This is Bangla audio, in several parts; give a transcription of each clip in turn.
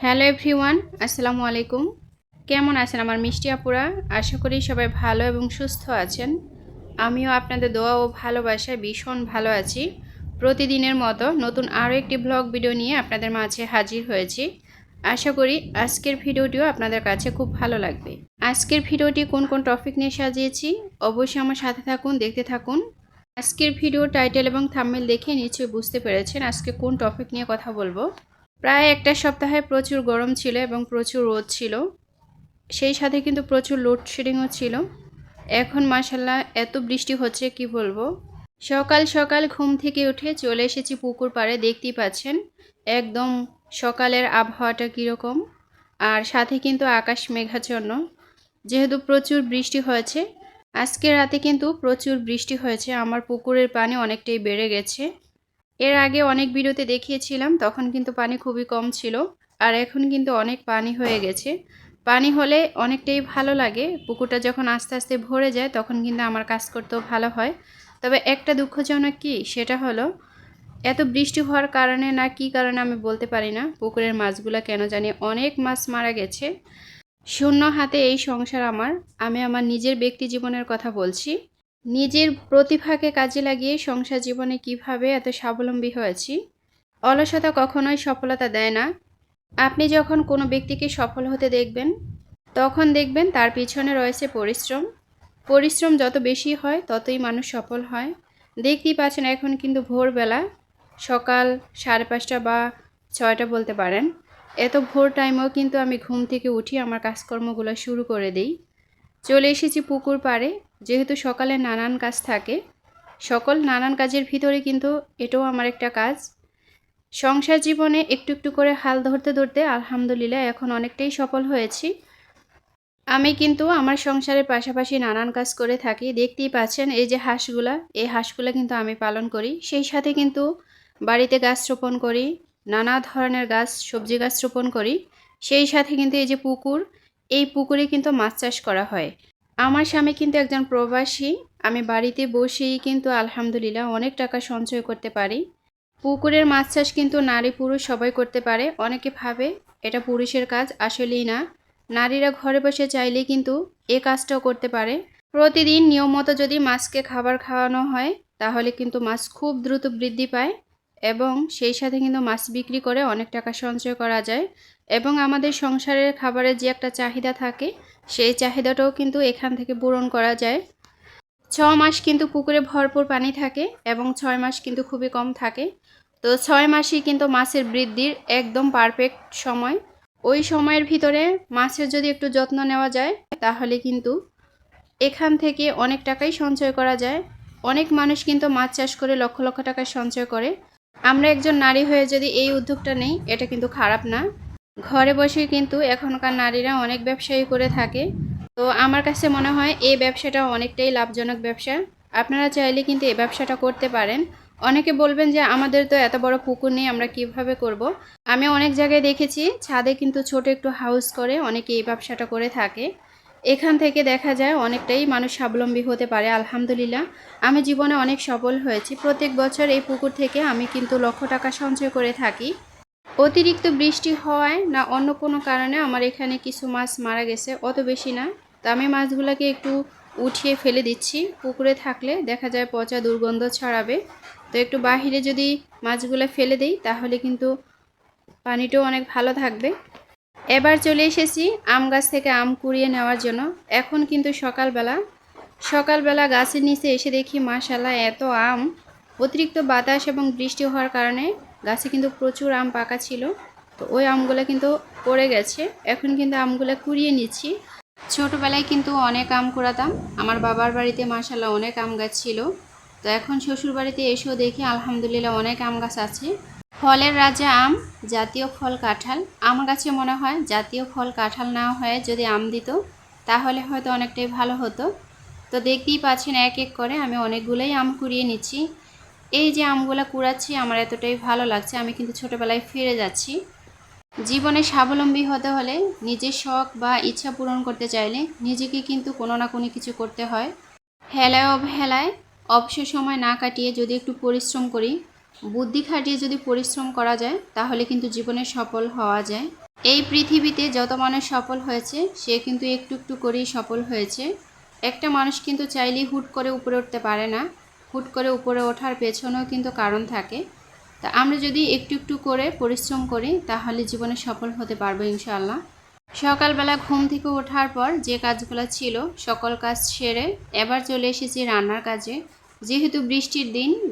হ্যালো এভরিওয়ান, আসসালামু আলাইকুম। কেমন আছেন আমার মিষ্টি আপুরা? আশা করি সবাই ভালো এবং সুস্থ আছেন। আমিও আপনাদের দোয়া ও ভালোবাসায় ভীষণ ভালো আছি। প্রতিদিনের মতো নতুন আরও একটি ব্লগ ভিডিও নিয়ে আপনাদের মাঝে হাজির হয়েছি। আশা করি আজকের ভিডিওটিও আপনাদের কাছে খুব ভালো লাগবে। আজকের ভিডিওটি কোন কোন টপিক নিয়ে সাজিয়েছি অবশ্যই আমার সাথে থাকুন, দেখতে থাকুন। আজকের ভিডিও টাইটেল এবং থাম্বনেল দেখে নিশ্চয়ই বুঝতে পেরেছেন আজকে কোন টপিক নিয়ে কথা বলবো। প্রায় একটা সপ্তাহে প্রচুর গরম ছিল এবং প্রচুর রোদ ছিল, সেই সাথে কিন্তু প্রচুর লোডশেডিংও ছিল। এখন মাশাআল্লাহ এত বৃষ্টি হচ্ছে কি বলবো। সকাল সকাল ঘুম থেকে উঠে চলে এসেছি পুকুর পাড়ে, দেখতেই পাচ্ছেন একদম সকালের আবহাওয়াটা কীরকম। আর সাথে কিন্তু আকাশ মেঘাচ্ছন্ন, যেহেতু প্রচুর বৃষ্টি হয়েছে। আজকে রাতে কিন্তু প্রচুর বৃষ্টি হয়েছে, আমার পুকুরের পানি অনেকটাই বেড়ে গেছে। এর আগে অনেক ভিডিওতে দেখিয়েছিলাম, তখন কিন্তু পানি খুবই কম ছিল, আর এখন কিন্তু অনেক পানি হয়ে গেছে। পানি হলে অনেকটাই ভালো লাগে, পুকুরটা যখন আস্তে আস্তে ভরে যায় তখন কিন্তু আমার কাজ করতেও ভালো হয়। তবে একটা দুঃখজনক কি, সেটা হলো এত বৃষ্টি হওয়ার কারণে না কি কারণে আমি বলতে পারি না, পুকুরের মাছগুলো কেন জানি অনেক মাছ মারা গেছে। শূন্য হাতে এই সংসার আমার। আমি আমার নিজের ব্যক্তি জীবনের কথা বলছি। নিজের প্রতিভাকে কাজে লাগিয়ে সংসার জীবনে কিভাবে এত স্বাবলম্বী হয়েছি। অলসতা কখনোই সফলতা দেয় না। আপনি যখন কোনো ব্যক্তিকে সফল হতে দেখবেন, তখন দেখবেন তার পিছনে রয়েছে পরিশ্রম। পরিশ্রম যত বেশি হয় ততই মানুষ সফল হয়। দেখতেই পাচ্ছেন এখন কিন্তু ভোরবেলা, সকাল 5:30 বা 6টা বলতে পারেন। এত ভোর টাইমেও কিন্তু আমি ঘুম থেকে উঠি আমার কাজকর্মগুলো শুরু করে দিই। চলে এসেছি পুকুর পাড়ে, যেহেতু সকালে নানান কাজ থাকে। সকল নানান কাজের ভিতরে কিন্তু এটাও আমার একটা কাজ। সংসার জীবনে একটু একটু করে হাল ধরতে ধরতে আলহামদুলিল্লাহ এখন অনেকটাই সফল হয়েছি। আমি কিন্তু আমার সংসারের পাশাপাশি নানান কাজ করে থাকি। দেখতেই পাচ্ছেন এই যে হাঁসগুলা, এই হাঁসগুলা কিন্তু আমি পালন করি। সেই সাথে কিন্তু বাড়িতে গাছ রোপণ করি, নানা ধরনের গাছ, সবজি গাছ রোপণ করি। সেই সাথে কিন্তু এই যে পুকুর, এই পুকুরে কিন্তু মাছ চাষ করা হয়। আমার স্বামী কিন্তু একজন প্রবাসী। আমি বাড়িতে বসেই কিন্তু আলহামদুলিল্লাহ অনেক টাকা সঞ্চয় করতে পারি। পুকুরের মাছ চাষ কিন্তু নারী পুরুষ সবাই করতে পারে। অনেকে ভাবে এটা পুরুষের কাজ, আসলেই না। নারীরা ঘরে বসে চাইলেই কিন্তু এ কাজটাও করতে পারে। প্রতিদিন নিয়মমতো যদি মাছকে খাবার খাওয়ানো হয়, তাহলে কিন্তু মাছ খুব দ্রুত বৃদ্ধি পায় এবং সেই সাথে কিন্তু মাছ বিক্রি করে অনেক টাকা সঞ্চয় করা যায়। এবং আমাদের সংসারের খাবারের যে একটা চাহিদা থাকে, সেই চাহিদাটাও কিন্তু এখান থেকে পূরণ করা যায়। 6 মাস কিন্তু পুকুরে ভরপুর পানি থাকে এবং 6 মাস কিন্তু খুবই কম থাকে। তো 6 মাসই কিন্তু মাছের বৃদ্ধির একদম পারফেক্ট সময়। ওই সময়ের ভিতরে মাছের যদি একটু যত্ন নেওয়া যায়, তাহলে কিন্তু এখান থেকে অনেক টাকাই সঞ্চয় করা যায়। অনেক মানুষ কিন্তু মাছ চাষ করে লক্ষ লক্ষ টাকা সঞ্চয় করে। আমরা একজন নারী হয়ে যদি এই উদ্যোগটা নেই, এটা কিন্তু খারাপ না। ঘরে বসে কিন্তু এখনকার নারীরা অনেক ব্যবসায়ী করে থাকে। তো আমার কাছে মনে হয় এই ব্যবসাটা অনেকটাই লাভজনক ব্যবসা। আপনারা চাইলে কিন্তু এই ব্যবসাটা করতে পারেন। অনেকে বলবেন যে আমাদের তো এত বড় পুকুর নেই, আমরা কিভাবে করব। আমি অনেক জায়গায় দেখেছি ছাদে কিন্তু ছোট একটু হাউস করে অনেকে এই ব্যবসাটা করে থাকে। এখান থেকে দেখা যায় অনেকটাই মানুষ স্বাবলম্বী হতে পারে। আলহামদুলিল্লাহ আমি জীবনে অনেক সফল হয়েছি। প্রত্যেক বছর এই পুকুর থেকে আমি কিন্তু লক্ষ টাকা সঞ্চয় করে থাকি। অতিরিক্ত বৃষ্টি হওয়ায় না অন্য কোনো কারণে আমার এখানে কিছু মাছ মারা গেছে, অত বেশি না। তো আমি মাছগুলোকে একটু উঠিয়ে ফেলে দিচ্ছি। পুকুরে থাকলে দেখা যায় পচা দুর্গন্ধ ছড়াবে। তো একটু বাহিরে যদি মাছগুলো ফেলে দিই, তাহলে কিন্তু পানিটাও অনেক ভালো থাকবে। এবার চলে এসেছি আম গাছ থেকে আম কুড়িয়ে নেওয়ার জন্য। এখন কিন্তু সকালবেলা গাছের নিচে এসে দেখি মাশাআল্লাহ এত আম। অতিরিক্ত বাতাস এবং বৃষ্টি হওয়ার কারণে গাছে কিন্তু প্রচুর আম পাকা ছিল। তো ওই আমগুলো কিন্তু পড়ে গেছে। এখন কিন্তু আমগুলো কুড়িয়ে নিচ্ছি। ছোটোবেলায় কিন্তু অনেক আম কুড়াতাম। আমার বাবার বাড়িতে মাশাআল্লাহ অনেক আম গাছ ছিল। তো এখন শ্বশুর বাড়িতে এসেও দেখি আলহামদুলিল্লাহ অনেক আম গাছ আছে। ফলের রাজা আম, জাতীয় ফল কাঁঠাল। আমার কাছে মনে হয় জাতীয় ফল কাঁঠাল না হয়ে যদি আম দিত, তাহলে হয়তো অনেকটাই ভালো হতো। তো দেখতেই পাচ্ছেন এক এক করে আমি অনেকগুলোই আম কুড়িয়ে নিচ্ছি। এই যে আমগুলো কুড়াচ্ছি আমার এতটাই ভালো লাগছে, আমি কিন্তু ছোটোবেলায় ফিরে যাচ্ছি। জীবনে স্বাবলম্বী হতে হলে, নিজের শখ বা ইচ্ছা পূরণ করতে চাইলে নিজেকে কিন্তু কোনো না কোনো কিছু করতে হয়। হেলায় অবহেলায় অবসর সময় না কাটিয়ে যদি একটু পরিশ্রম করি, বুদ্ধি খাটিয়ে যদি পরিশ্রম করা যায়, তাহলে কিন্তু জীবনে সফল হওয়া যায়। এই পৃথিবীতে যত মানুষ সফল হয়েছে সে কিন্তু একটু একটু করেই সফল হয়েছে। একটা মানুষ কিন্তু চাইলেই হুট করে উপরে উঠতে পারে না। হুট করে উপরে ওঠার পেছনেও কিন্তু কারণ থাকে। তা আমরা যদি একটু একটু করে পরিশ্রম করি তাহলে জীবনে সফল হতে পারবো ইনশাআল্লাহ। সকালবেলা ঘুম থেকে ওঠার পর যে কাজগুলো ছিল সকল কাজ সেরে এবার চলে এসেছি রান্নার কাজে। যেহেতু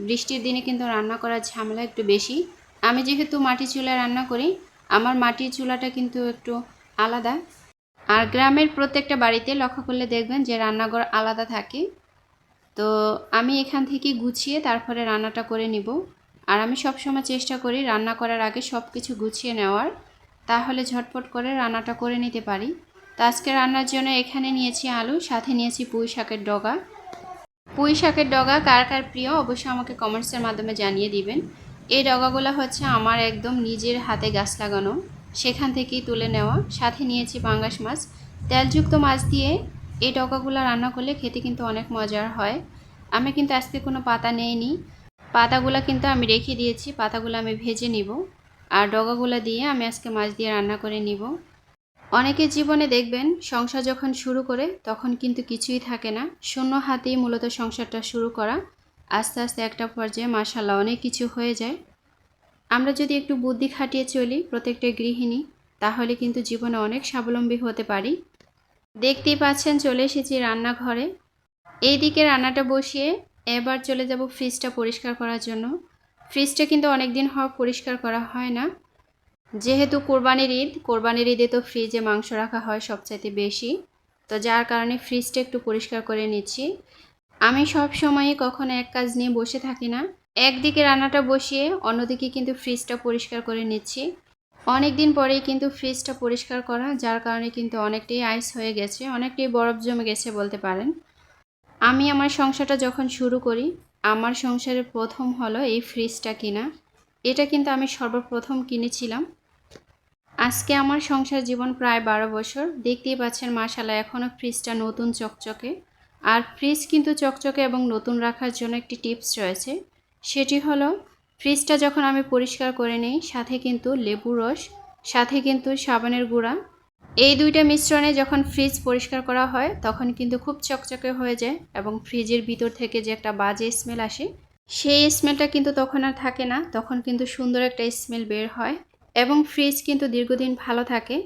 বৃষ্টির দিনে কিন্তু রান্না করার ঝামেলা একটু বেশি। আমি যেহেতু মাটির চুলায় রান্না করি, আমার মাটির চুলাটা কিন্তু একটু আলাদা। আর গ্রামের প্রত্যেকটা বাড়িতে লক্ষ্য করলে দেখবেন যে রান্নাঘর আলাদা থাকে। তো আমি এখান থেকে গুছিয়ে তারপরে রান্নাটা করে নিব। আর আমি সবসময় চেষ্টা করি রান্না করার আগে সব কিছু গুছিয়ে নেওয়ার, তাহলে ঝটপট করে রান্নাটা করে নিতে পারি। তো আজকে রান্নার জন্য এখানে নিয়েছি আলু, সাথে নিয়েছি পুঁই শাকের ডগা। পুঁই শাকের ডগা কার কার প্রিয় অবশ্যই আমাকে কমেন্টসের মাধ্যমে জানিয়ে দিবেন। এই ডগাগুলো হচ্ছে আমার একদম নিজের হাতে গাছ লাগানো, সেখান থেকেই তুলে নেওয়া। সাথে নিয়েছি পাঙ্গাস মাছ। তেলযুক্ত মাছ দিয়ে এই ডগাগুলো রান্না করলে খেতে কিন্তু অনেক মজার হয়। আমি কিন্তু আজকে কোনো পাতা নেইনি, পাতাগুলো কিন্তু আমি রেখে দিয়েছি, পাতাগুলো আমি ভেজে নিব। আর ডগাগুলো দিয়ে আমি আজকে মাছ দিয়ে রান্না করে নিব। অনেকের জীবনে দেখবেন সংসার যখন শুরু করে তখন কিন্তু কিছুই থাকে না, শূন্য হাতেই মূলত সংসারটা শুরু করা। আস্তে আস্তে একটা পর্যায়ে মাশাআল্লাহ অনেক কিছু হয়ে যায়। আমরা যদি একটু বুদ্ধি খাটিয়ে চলি প্রত্যেকটা গৃহিণী, তাহলে কিন্তু জীবনে অনেক স্বাবলম্বী হতে পারি। দেখতেই পাচ্ছেন চলে এসেছি রান্নাঘরে। এইদিকে রান্নাটা বসিয়ে এবার চলে যাব ফ্রিজটা পরিষ্কার করার জন্য। ফ্রিজটা কিন্তু অনেক দিন পরিষ্কার করা হয় না, যেহেতু কোরবানির ঈদে তো ফ্রিজে মাংস রাখা হয় সবচাইতে বেশি। তো যার কারণে ফ্রিজটা একটু পরিষ্কার করে নিচ্ছি। আমি সব সময়ই কখনো এক কাজ নিয়ে বসে থাকি না, একদিকে রান্নাটা বসিয়ে অন্যদিকে কিন্তু ফ্রিজটা পরিষ্কার করে নিচ্ছি। অনেক দিন পরেই কিন্তু ফ্রিজটা পরিষ্কার করা, যার কারণে কিন্তু অনেকটাই আইস হয়ে গেছে, অনেকটাই বরফ জমে গেছে বলতে পারেন। আমি আমার সংসারটা যখন শুরু করি, আমার সংসারের প্রথম হলো এই ফ্রিজটা কিনা। এটা কিন্তু আমি সর্বপ্রথম কিনেছিলাম। আজকে আমার সংসার জীবন প্রায় 12 বছর। দেখতেই পাচ্ছেন মাশাআল্লাহ এখনও ফ্রিজটা নতুন চকচকে। আর ফ্রিজ কিন্তু চকচকে এবং নতুন রাখার জন্য একটি টিপস রয়েছে, সেটি হলো ফ্রিজটা যখন আমি পরিষ্কার করে নিই সাথে কিন্তু লেবুর রস, সাথে কিন্তু সাবানের গুঁড়া, এই দুইটা মিশ্রণে যখন ফ্রিজ পরিষ্কার করা হয় তখন কিন্তু খুব চকচকে হয়ে যায় এবং ফ্রিজের ভিতর থেকে যে একটা বাজে স্মেল আসে সেই স্মেলটা কিন্তু তখন আর থাকে না, তখন কিন্তু সুন্দর একটা স্মেল বের হয় এবং ফ্রিজ কিন্তু দীর্ঘদিন ভালো থাকে।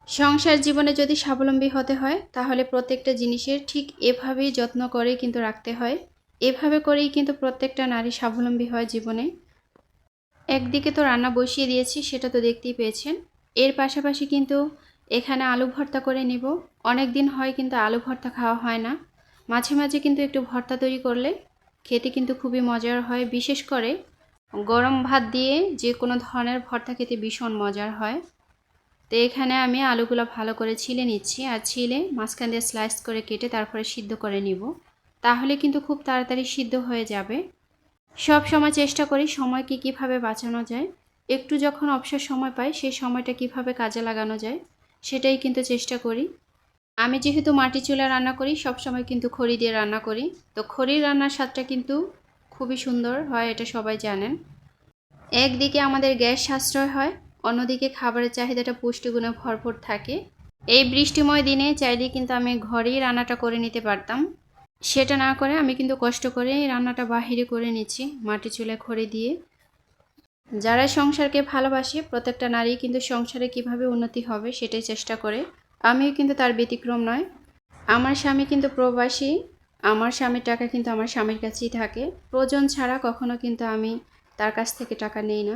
সংসার জীবনে যদি স্বাবলম্বী হতে হয় তাহলে প্রত্যেকটা জিনিসের ঠিক এভাবেই যত্ন করে কিন্তু রাখতে হয়। এভাবে করেই কিন্তু প্রত্যেকটা নারী স্বাবলম্বী হয় জীবনে। একদিকে তো রান্না বসিয়ে দিয়েছি, সেটা তো দেখতেই পেয়েছেন। এর পাশাপাশি কিন্তু এখানে আলু ভর্তা করে নিব। অনেক দিন হয় কিন্তু আলু ভর্তা খাওয়া হয় না, মাঝে মাঝে কিন্তু একটু ভর্তা তৈরি করলে খেতে কিন্তু খুবই মজার হয়। বিশেষ করে গরম ভাত দিয়ে যে কোনো ধরনের ভর্তা খেতে ভীষণ মজার হয়। তো এখানে আমি আলুগুলো ভালো করে ছিলে নিচ্ছি, আর ছিলে মাঝখান দিয়ে স্লাইস করে কেটে তারপরে সিদ্ধ করে নিব, তাহলে কিন্তু খুব তাড়াতাড়ি সিদ্ধ হয়ে যাবে। সব সময় চেষ্টা করি সময়কে কিভাবে বাঁচানো যায়, একটু যখন অবসর সময় পাই সেই সময়টা কিভাবে কাজে লাগানো যায় সেটাই কিন্তু চেষ্টা করি। আমি যেহেতু মাটির চুলায় রান্না করি সব সময় কিন্তু খড়ি দিয়ে রান্না করি। তো খড়ির রান্নার স্বাদটা কিন্তু খুবই সুন্দর হয়, এটা সবাই জানেন। একদিকে আমাদের গ্যাস সাশ্রয় হয়, অন্যদিকে খাবারের চাহিদাটা পুষ্টিগুণে ভরপুর থাকে। এই বৃষ্টিময় দিনে চাইলে কিন্তু আমি ঘরেই রান্নাটা করে নিতে পারতাম, সেটা না করে আমি কিন্তু কষ্ট করে রান্নাটা বাহিরে করে নিচ্ছি মাটির চুলায় খড়ি দিয়ে। যারা সংসারকে ভালোবাসে প্রত্যেকটা নারী কিন্তু সংসারে কিভাবে উন্নতি হবে সেটাই চেষ্টা করে, আমিও কিন্তু তার ব্যতিক্রম নয়। আমার স্বামী কিন্তু প্রবাসী, আমার স্বামীর টাকা কিন্তু আমার স্বামীর কাছেই থাকে, প্রয়োজন ছাড়া কখনো কিন্তু আমি তার কাছ থেকে টাকা নেই না।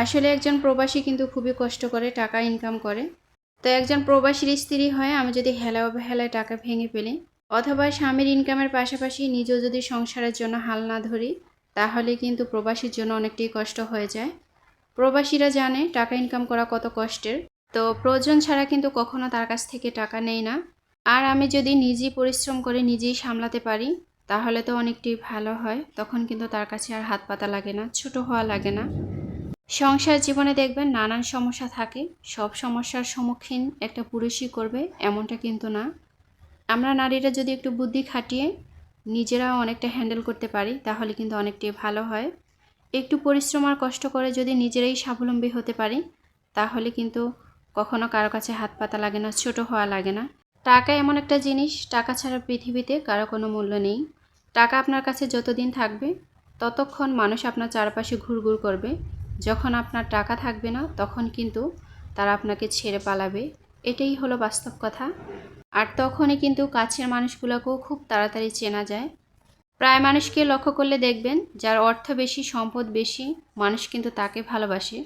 আসলে একজন প্রবাসী কিন্তু খুবই কষ্ট করে টাকা ইনকাম করে। তো একজন প্রবাসীর স্ত্রী হয়ে আমি যদি হেলায় অবহেলায় টাকা ভেঙে ফেলি, অথবা স্বামীর ইনকামের পাশাপাশি নিজেও যদি সংসারের জন্য হাল না ধরি, তাহলে কিন্তু প্রবাসীর জন্য অনেকটাই কষ্ট হয়ে যায়। প্রবাসীরা জানে টাকা ইনকাম করা কত কষ্টের। তো প্রয়োজন ছাড়া কিন্তু কখনো তার কাছ থেকে টাকা নেই না। আর আমি যদি নিজেই পরিশ্রম করে নিজেই সামলাতে পারি তাহলে তো অনেকটাই ভালো হয়, তখন কিন্তু তার কাছে আর হাত পাতা লাগে না, ছোট হওয়া লাগে না। সংসার জীবনে দেখবেন নানান সমস্যা থাকে, সব সমস্যার সম্মুখীন একটা পুরুষই করবে এমনটা কিন্তু না। আমরা নারীরা যদি একটু বুদ্ধি খাটিয়ে নিজেরাও অনেকটা হ্যান্ডেল করতে পারি তাহলে কিন্তু অনেকটাই ভালো হয়। একটু পরিশ্রম আর কষ্ট করে যদি নিজেরাই স্বাবলম্বী হতে পারি তাহলে কিন্তু কখনো কারো কাছে হাত পাতা লাগে না, ছোট হওয়া লাগে না। টাকা এমন একটা জিনিস, টাকা ছাড়া পৃথিবীতে কারো কোনো মূল্য নেই। টাকা আপনার কাছে যতদিন থাকবে ততক্ষণ মানুষ আপনার চারপাশে ঘুরঘুর করবে। যখন আপনার টাকা থাকবে না তখন কিন্তু তারা আপনাকে ছেড়ে পালাবে। এটাই হলো বাস্তব কথা। আর তখনই কিন্তু কাছের মানুষগুলোকেও খুব তাড়াতাড়ি চেনা যায়। প্রায় মানুষকে লক্ষ্য করলে দেখবেন যার অর্থ বেশি, সম্পদ বেশি, মানুষ কিন্তু তাকে ভালোবাসে।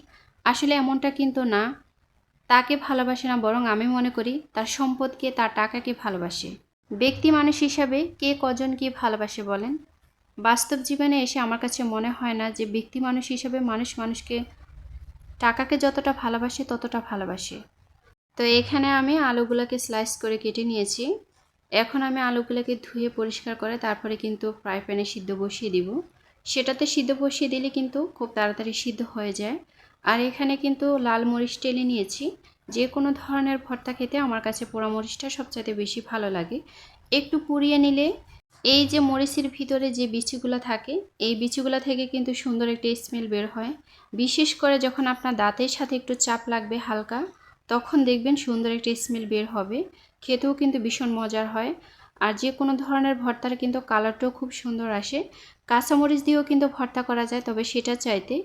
আসলে এমনটা কিন্তু না, তাকে ভালোবাসে না, বরং আমি মনে করি তার সম্পদকে, তার টাকাকে ভালোবাসে। ব্যক্তি মানুষ হিসাবে কে কজন কি ভালোবাসে বলেন? বাস্তব জীবনে এসে আমার কাছে মনে হয় না যে ব্যক্তি মানুষ হিসাবে মানুষ মানুষকে টাকাকে যতটা ভালোবাসে ততটা ভালোবাসে। তো এখানে আমি আলুগুলোকে স্লাইস করে কেটে নিয়েছি। এখন আমি আলুগুলোকে ধুয়ে পরিষ্কার করে তারপরে কিন্তু ফ্রাই প্যানে সিদ্ধ বসিয়ে দিব। সেটাতে সিদ্ধ বসিয়ে দিলে কিন্তু খুব তাড়াতাড়ি সিদ্ধ হয়ে যায়। আর এখানে কিন্তু লাল মরিচ টেলে নিয়েছি। যে কোনো ধরনের ভর্তা খেতে আমার কাছে পোড়া মরিচটা সবচাইতে বেশি ভালো লাগে। একটু পুড়িয়ে নিলে এই যে মরিচের ভিতরে যে বিচিগুলো থাকে, এই বিচিগুলো থেকে কিন্তু সুন্দর একটা স্মেল বের হয়। বিশেষ করে যখন আপনার দাঁতের সাথে একটু চাপ লাগবে হালকা, তখন দেখবেন সুন্দর একটা স্মেল বের হবে। খেতেও কিন্তু ভীষণ মজার হয়। আর যে কোনো ধরনের ভর্তার কিন্তু কালারটাও খুব সুন্দর আসে। কাঁচামরিচ দিয়েও কিন্তু ভর্তা করা যায়, তবে সেটা চাইতে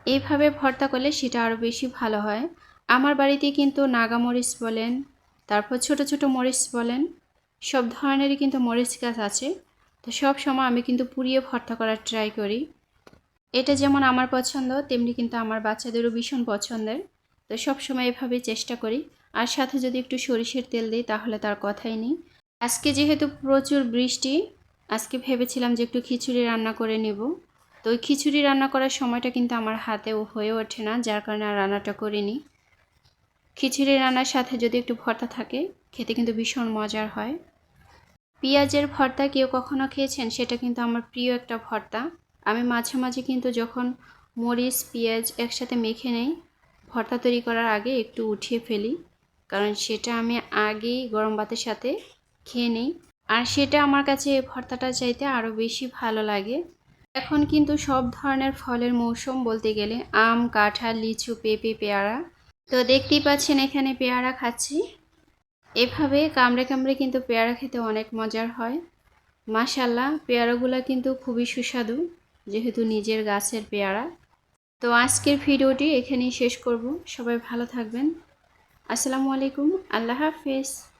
এইভাবে ভর্তা করলে সেটা আরও বেশি ভালো হয়। আমার বাড়িতে কিন্তু নাগামরিচ বলেন, তারপর ছোট ছোট মরিচ বলেন, সব ধরনেরই কিন্তু মরিচ গাছ আছে। তো সব সময় আমি কিন্তু পুড়িয়ে ভর্তা করার ট্রাই করি। এটা যেমন আমার পছন্দ, তেমনি কিন্তু আমার বাচ্চাদেরও ভীষণ পছন্দের। তো সব সময় এভাবেই চেষ্টা করি। আর সাথে যদি একটু সরিষার তেল দিই তাহলে তার কথাই নেই। আজকে যেহেতু প্রচুর বৃষ্টি, আজকে ভেবেছিলাম যে একটু খিচুড়ি রান্না করে নেব। তো ওই খিচুড়ি রান্না করার সময়টা কিন্তু আমার হাতেও হয়ে ওঠে না, যার কারণে আর রান্নাটা করিনি। খিচুড়ি রান্নার সাথে যদি একটু ভর্তা থাকে খেতে কিন্তু ভীষণ মজার হয়। পেঁয়াজের ভর্তা কেউ কখনো খেয়েছেন? সেটা কিন্তু আমার প্রিয় একটা ভর্তা। আমি মাঝে মাঝে কিন্তু যখন মরিচ পেঁয়াজ একসাথে মেখে নেই, ভর্তা তৈরি করার আগে একটু উঠিয়ে ফেলি, কারণ সেটা আমি আগেই গরম ভাতের সাথে খেয়ে নিই। আর সেটা আমার কাছে এই ভর্তাটা চাইতে আরও বেশি ভালো লাগে। এখন কিন্তু সব ধরনের ফলের মৌসুম বলতে গেলে আম, কাঁঠাল, লিচু, পেঁপে, পেয়ারা। তো দেখতেই পাচ্ছেন এখানে পেয়ারা খাচ্ছি। এভাবে কামড়ে কামড়ে কিন্তু পেয়ারা খেতে অনেক মজার হয়। মাশাআল্লাহ, পেয়ারাগুলো কিন্তু খুবই সুস্বাদু, যেহেতু নিজের গাছের পেয়ারা। তো আজকের ভিডিওটি এখানেই শেষ করব। সবাই ভালো থাকবেন। আসসালামু আলাইকুম, আল্লাহ হাফেজ।